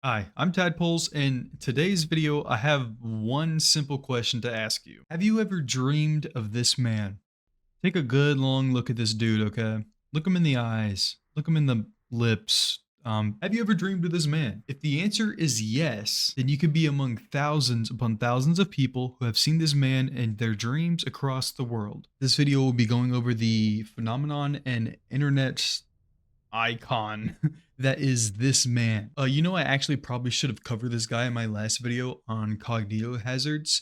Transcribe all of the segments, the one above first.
Hi, I'm Tadpoles, and today's video I have one simple question to ask you. Have you ever dreamed of this man? Take a good long look at this dude, okay? Look him in the eyes, look him in the lips. Have you ever dreamed of this man? If the answer is yes, then you could be among thousands upon thousands of people who have seen this man in their dreams across the world. This video will be going over the phenomenon and internet icon that is this man. I actually probably should have covered this guy in my last video on cognito hazards.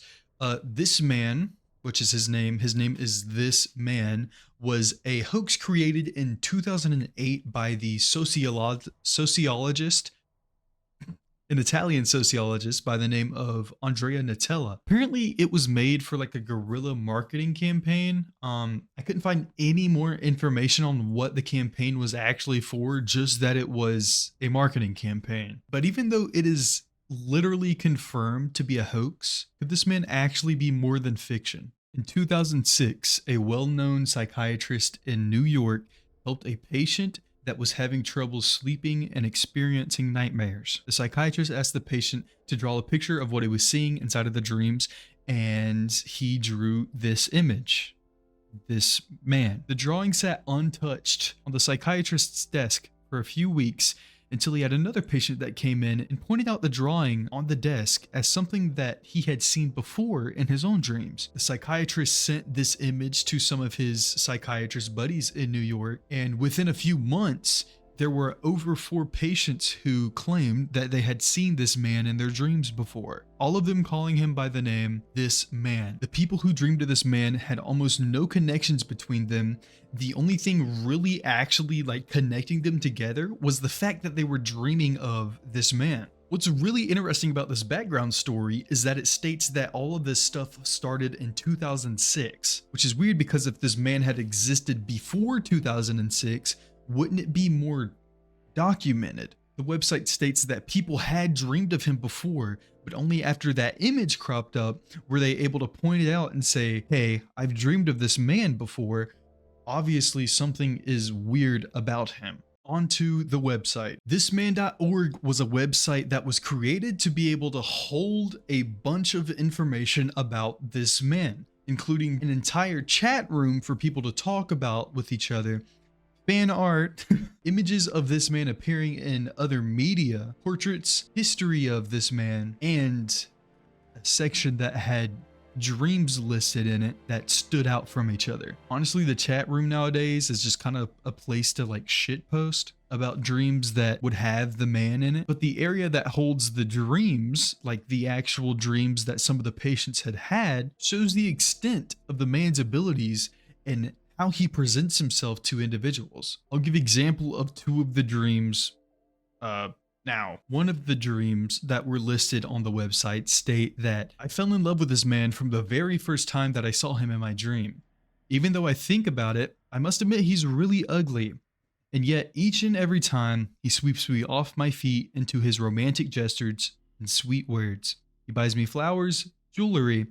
This man, which is his name is This Man, was a hoax created in 2008 by the sociologist, an Italian sociologist by the name of Andrea Nutella. Apparently, it was made for like a guerrilla marketing campaign. I couldn't find any more information on what the campaign was actually for, just that it was a marketing campaign. But even though it is literally confirmed to be a hoax, could this man actually be more than fiction? In 2006, a well known psychiatrist in New York helped a patient that was having trouble sleeping and experiencing nightmares. The psychiatrist asked the patient to draw a picture of what he was seeing inside of the dreams, and he drew this image. This man. The drawing sat untouched on the psychiatrist's desk for a few weeks until he had another patient that came in and pointed out the drawing on the desk as something that he had seen before in his own dreams. The psychiatrist sent this image to some of his psychiatrist buddies in New York, and within a few months, there were over 4 patients who claimed that they had seen this man in their dreams before, all of them calling him by the name This Man. The people who dreamed of this man had almost no connections between them. The only thing really actually like connecting them together was the fact that they were dreaming of this man. What's really interesting about this background story is that it states that all of this stuff started in 2006, which is weird because if this man had existed before 2006, wouldn't it be more documented? The website states that people had dreamed of him before, but only after that image cropped up were they able to point it out and say, hey, I've dreamed of this man before. Obviously, something is weird about him. Onto the website. Thisman.org was a website that was created to be able to hold a bunch of information about this man, including an entire chat room for people to talk about with each other, fan art, images of this man appearing in other media, portraits, history of this man, and a section that had dreams listed in it that stood out from each other. Honestly, the chat room nowadays is just kind of a place to like shit post about dreams that would have the man in it. But the area that holds the dreams, like the actual dreams that some of the patients had, shows the extent of the man's abilities and how he presents himself to individuals. I'll give example of 2 of the dreams now. One of the dreams that were listed on the website state that I fell in love with this man from the very first time that I saw him in my dream. Even though I think about it, I must admit he's really ugly. And yet each and every time he sweeps me off my feet into his romantic gestures and sweet words. He buys me flowers, jewelry,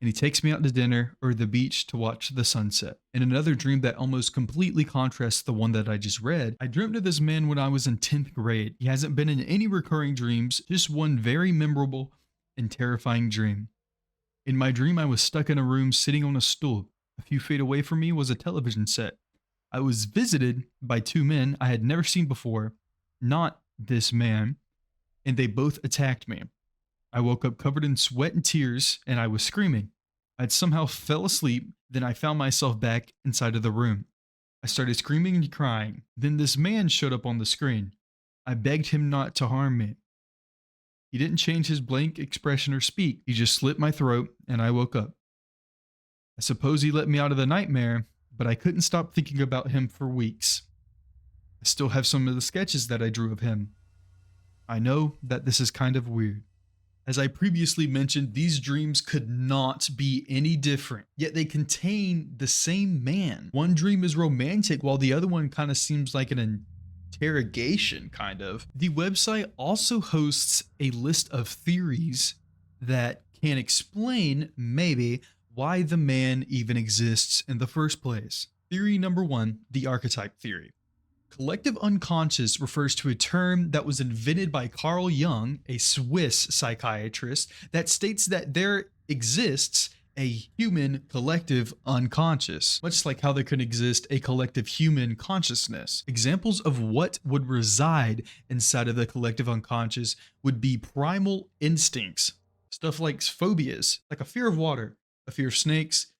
and he takes me out to dinner or the beach to watch the sunset. In another dream that almost completely contrasts the one that I just read, I dreamt of this man when I was in 10th grade. He hasn't been in any recurring dreams, just one very memorable and terrifying dream. In my dream, I was stuck in a room sitting on a stool. A few feet away from me was a television set. I was visited by 2 men I had never seen before, not this man, and they both attacked me. I woke up covered in sweat and tears, and I was screaming. I'd somehow fell asleep, then I found myself back inside of the room. I started screaming and crying. Then this man showed up on the screen. I begged him not to harm me. He didn't change his blank expression or speak. He just slit my throat, and I woke up. I suppose he let me out of the nightmare, but I couldn't stop thinking about him for weeks. I still have some of the sketches that I drew of him. I know that this is kind of weird. As I previously mentioned, these dreams could not be any different, yet they contain the same man. One dream is romantic while the other one kind of seems like an interrogation, kind of. The website also hosts a list of theories that can explain, maybe, why the man even exists in the first place. Theory number 1, the archetype theory. Collective unconscious refers to a term that was invented by Carl Jung, a Swiss psychiatrist, that states that there exists a human collective unconscious, much like how there could exist a collective human consciousness. Examples of what would reside inside of the collective unconscious would be primal instincts, stuff like phobias, like a fear of water, a fear of snakes,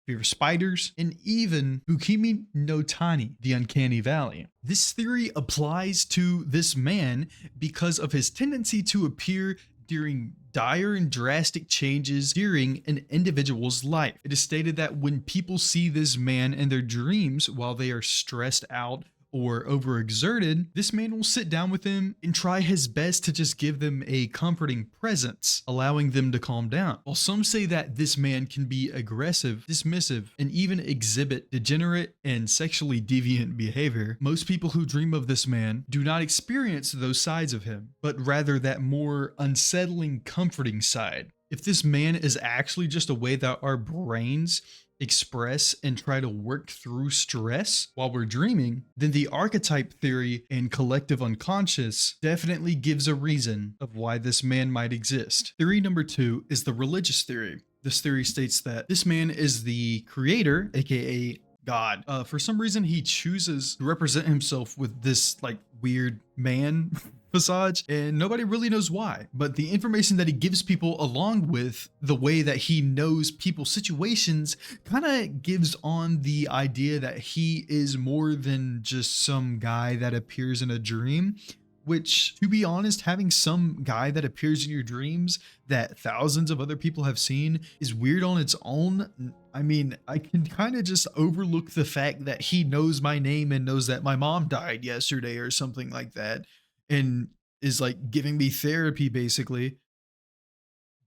fear of spiders, and even Bukimi no Tani, the uncanny valley. This theory applies to this man because of his tendency to appear during dire and drastic changes during an individual's life. It is stated that when people see this man in their dreams while they are stressed out or overexerted, this man will sit down with them and try his best to just give them a comforting presence, allowing them to calm down. While some say that this man can be aggressive, dismissive, and even exhibit degenerate and sexually deviant behavior, most people who dream of this man do not experience those sides of him, but rather that more unsettling, comforting side. If this man is actually just a way that our brains express and try to work through stress while we're dreaming, then the archetype theory and collective unconscious definitely gives a reason of why this man might exist. Theory number 2 is the religious theory. This theory states that this man is the creator, aka God. For some reason, he chooses to represent himself with this like weird man facade, and nobody really knows why. But the information that he gives people, along with the way that he knows people's situations, kind of gives on the idea that he is more than just some guy that appears in a dream. Which, to be honest, having some guy that appears in your dreams that thousands of other people have seen is weird on its own. I mean, I can kind of just overlook the fact that he knows my name and knows that my mom died yesterday or something like that, and is like giving me therapy basically,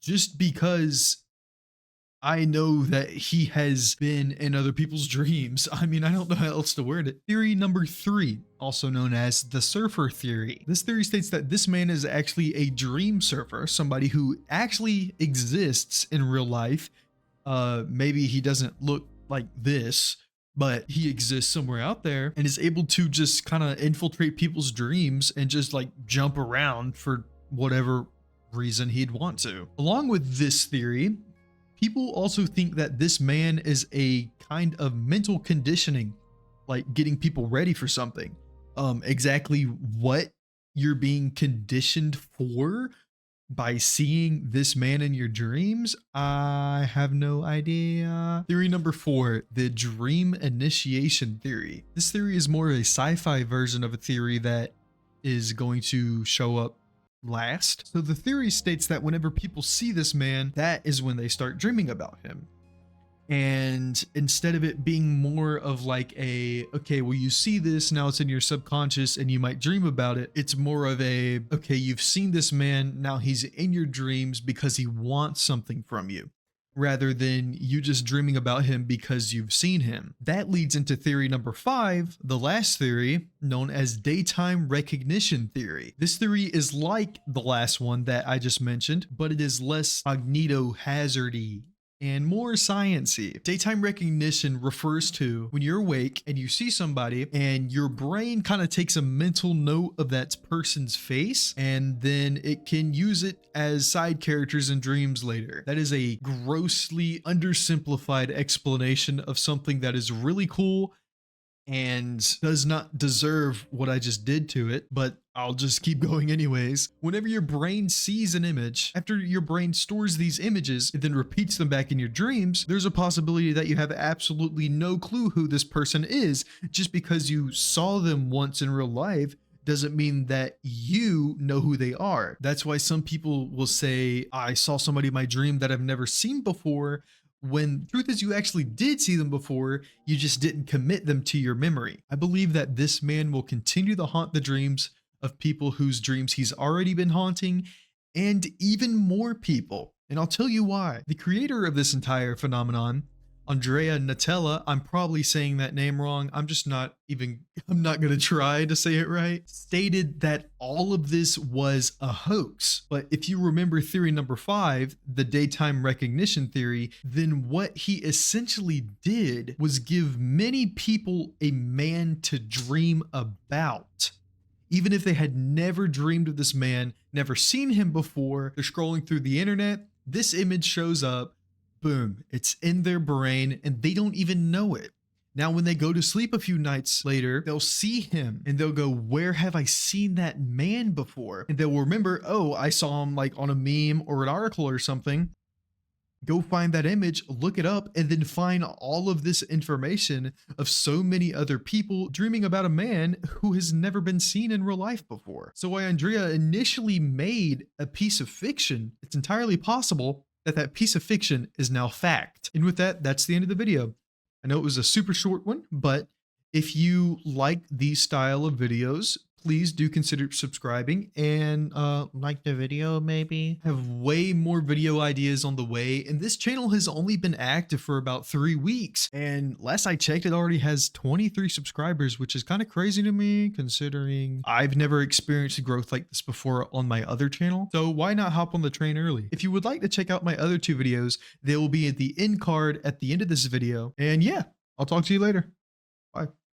just because I know that he has been in other people's dreams. I mean, I don't know how else to word it. Theory number 3, also known as the surfer theory. This theory states that this man is actually a dream surfer, somebody who actually exists in real life. Maybe he doesn't look like this, but he exists somewhere out there and is able to just kind of infiltrate people's dreams and just like jump around for whatever reason he'd want to. Along with this theory, people also think that this man is a kind of mental conditioning, like getting people ready for something. Exactly what you're being conditioned for by seeing this man in your dreams, I have no idea. Theory number 4, the dream initiation theory. This theory is more a sci-fi version of a theory that is going to show up last. So the theory states that whenever people see this man, that is when they start dreaming about him. And instead of it being more of like a, okay, well, you see this, now it's in your subconscious and you might dream about it. It's more of a, okay, you've seen this man, now he's in your dreams because he wants something from you, rather than you just dreaming about him because you've seen him. That leads into theory number 5, the last theory, known as daytime recognition theory. This theory is like the last one that I just mentioned, but it is less magnetohazardy and more sciencey. Daytime recognition refers to when you're awake and you see somebody and your brain kind of takes a mental note of that person's face, and then it can use it as side characters in dreams later. That is a grossly undersimplified explanation of something that is really cool and does not deserve what I just did to it, but I'll just keep going anyways. Whenever your brain sees an image, after your brain stores these images and then repeats them back in your dreams, there's a possibility that you have absolutely no clue who this person is. Just because you saw them once in real life doesn't mean that you know who they are. That's why some people will say, I saw somebody in my dream that I've never seen before, when truth is you actually did see them before, you just didn't commit them to your memory. I believe that this man will continue to haunt the dreams of people whose dreams he's already been haunting, and even more people. And I'll tell you why. The creator of this entire phenomenon Andrea Nutella, I'm probably saying that name wrong. I'm just not even, I'm not going to try to say it right, stated that all of this was a hoax. But if you remember theory number 5, the daytime recognition theory, then what he essentially did was give many people a man to dream about. Even if they had never dreamed of this man, never seen him before, they're scrolling through the internet, this image shows up, boom, it's in their brain and they don't even know it. Now, when they go to sleep a few nights later, they'll see him and they'll go, where have I seen that man before? And they'll remember, oh, I saw him like on a meme or an article or something. Go find that image, look it up, and then find all of this information of so many other people dreaming about a man who has never been seen in real life before. So while Andrea initially made a piece of fiction, it's entirely possible that that piece of fiction is now fact. And with that, that's the end of the video. I know it was a super short one, but if you like these style of videos, please do consider subscribing and like the video maybe. I have way more video ideas on the way, and this channel has only been active for about 3 weeks. And last I checked, it already has 23 subscribers, which is kind of crazy to me considering I've never experienced growth like this before on my other channel. So why not hop on the train early? If you would like to check out my other 2 videos, they will be at the end card at the end of this video. And yeah, I'll talk to you later. Bye.